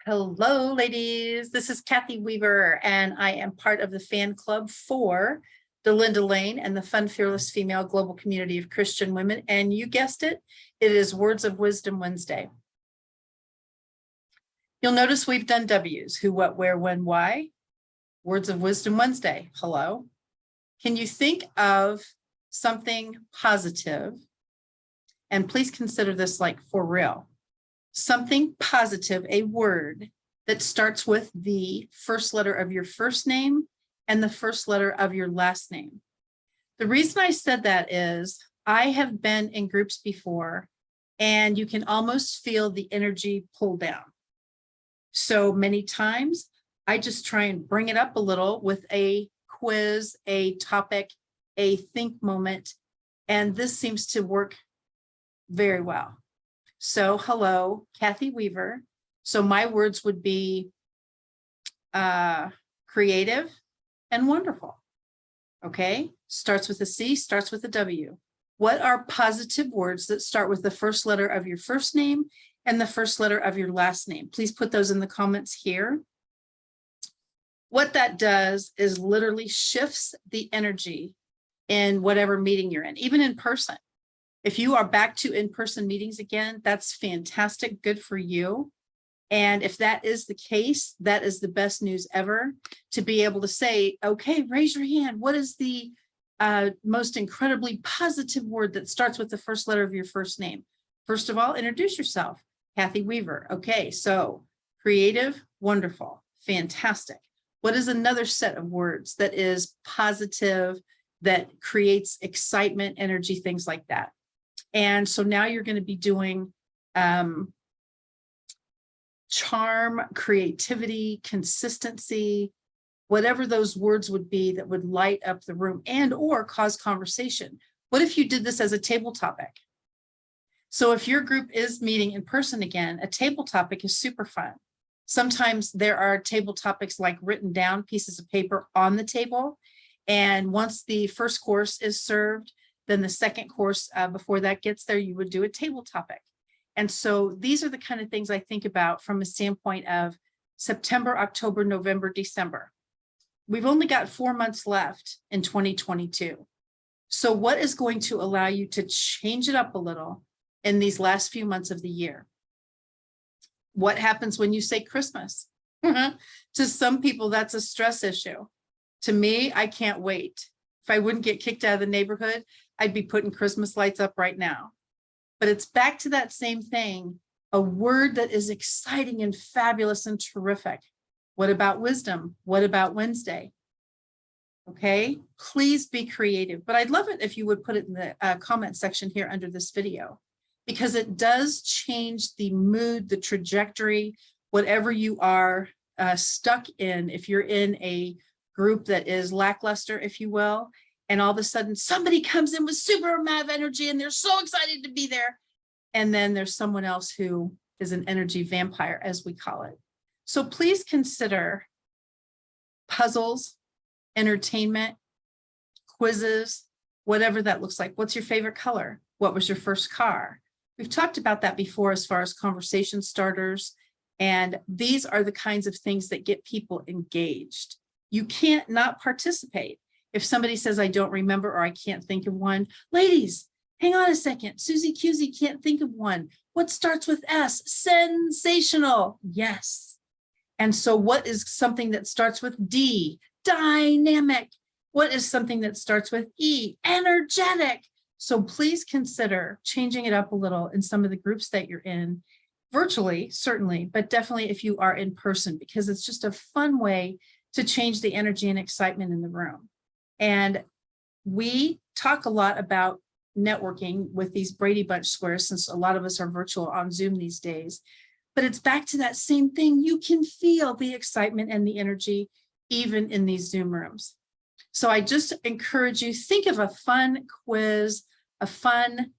Hello, ladies. This is Kathy Weaver, and I am part of the fan club for Delinda Lane and the Fun, Fearless Female Global Community of Christian Women. And you guessed it, it is Words of Wisdom Wednesday. You'll notice we've done W's, who, what, where, when, why. Words of Wisdom Wednesday. Hello. Can you think of something positive? And please consider this like for real. Something positive, a word that starts with the first letter of your first name and the first letter of your last name. The reason I said that is I have been in groups before and you can almost feel the energy pull down. So many times I just try and bring it up a little with a quiz, a topic, a think moment, and this seems to work very well. So hello, Kathy Weaver. So my words would be creative and wonderful. Okay, starts with a C, starts with a W. What are positive words that start with the first letter of your first name and the first letter of your last name? Please put those in the comments here. What that does is literally shifts the energy in whatever meeting you're in, even in person. If you are back to in-person meetings again, that's fantastic. Good for you. And if that is the case, that is the best news ever to be able to say, okay, raise your hand. What is the most incredibly positive word that starts with the first letter of your first name? First of all, introduce yourself. Kathy Weaver. Okay, so creative, wonderful, fantastic. What is another set of words that is positive, that creates excitement, energy, things like that? And so now you're going to be doing charm, creativity, consistency, whatever those words would be that would light up the room and or cause conversation. What if you did this as a table topic? So if your group is meeting in person again, a table topic is super fun. Sometimes there are table topics like written down pieces of paper on the table. And once the first course is served, then the second course before that gets there, you would do a table topic. And so these are the kind of things I think about from a standpoint of September, October, November, December. We've only got 4 months left in 2022. So what is going to allow you to change it up a little in these last few months of the year? What happens when you say Christmas? To some people, that's a stress issue. To me, I can't wait. If I wouldn't get kicked out of the neighborhood, I'd be putting Christmas lights up right now. But it's back to that same thing, a word that is exciting and fabulous and terrific. What about wisdom? What about Wednesday? Okay, please be creative. But I'd love it if you would put it in the comment section here under this video, because it does change the mood, the trajectory, whatever you are stuck in. If you're in a group that is lackluster, if you will, and all of a sudden somebody comes in with super amount of energy and they're so excited to be there. And then there's someone else who is an energy vampire, as we call it. So please consider puzzles, entertainment, quizzes, whatever that looks like. What's your favorite color? What was your first car? We've talked about that before as far as conversation starters. And these are the kinds of things that get people engaged. You can't not participate. If somebody says, I don't remember, or I can't think of one, ladies, hang on a second. Susie Cusey can't think of one. What starts with S? Sensational. Yes. And so what is something that starts with D? Dynamic. What is something that starts with E? Energetic. So please consider changing it up a little in some of the groups that you're in, virtually, certainly, but definitely if you are in person, because it's just a fun way to change the energy and excitement in the room. And we talk a lot about networking with these Brady Bunch squares, since a lot of us are virtual on Zoom these days. But it's back to that same thing. You can feel the excitement and the energy even in these Zoom rooms. So I just encourage you, think of a fun quiz, a fun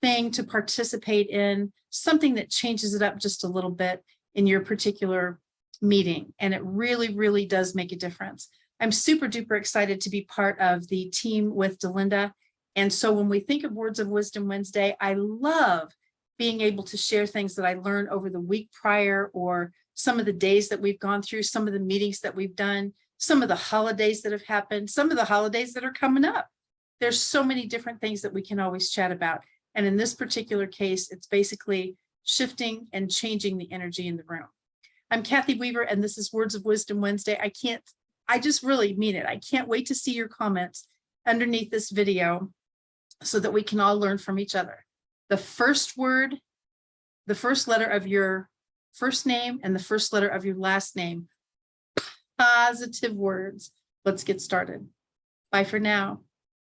thing to participate in, something that changes it up just a little bit in your particular meeting. And it really, really does make a difference. I'm super duper excited to be part of the team with Delinda. And so when we think of Words of Wisdom Wednesday, I love being able to share things that I learned over the week prior, or some of the days that we've gone through, some of the meetings that we've done, some of the holidays that have happened, some of the holidays that are coming up. There's so many different things that we can always chat about. And in this particular case, it's basically shifting and changing the energy in the room. I'm Kathy Weaver, and this is Words of Wisdom Wednesday. I just really mean it. I can't wait to see your comments underneath this video so that we can all learn from each other. The first word, the first letter of your first name and the first letter of your last name. Positive words. Let's get started. Bye for now.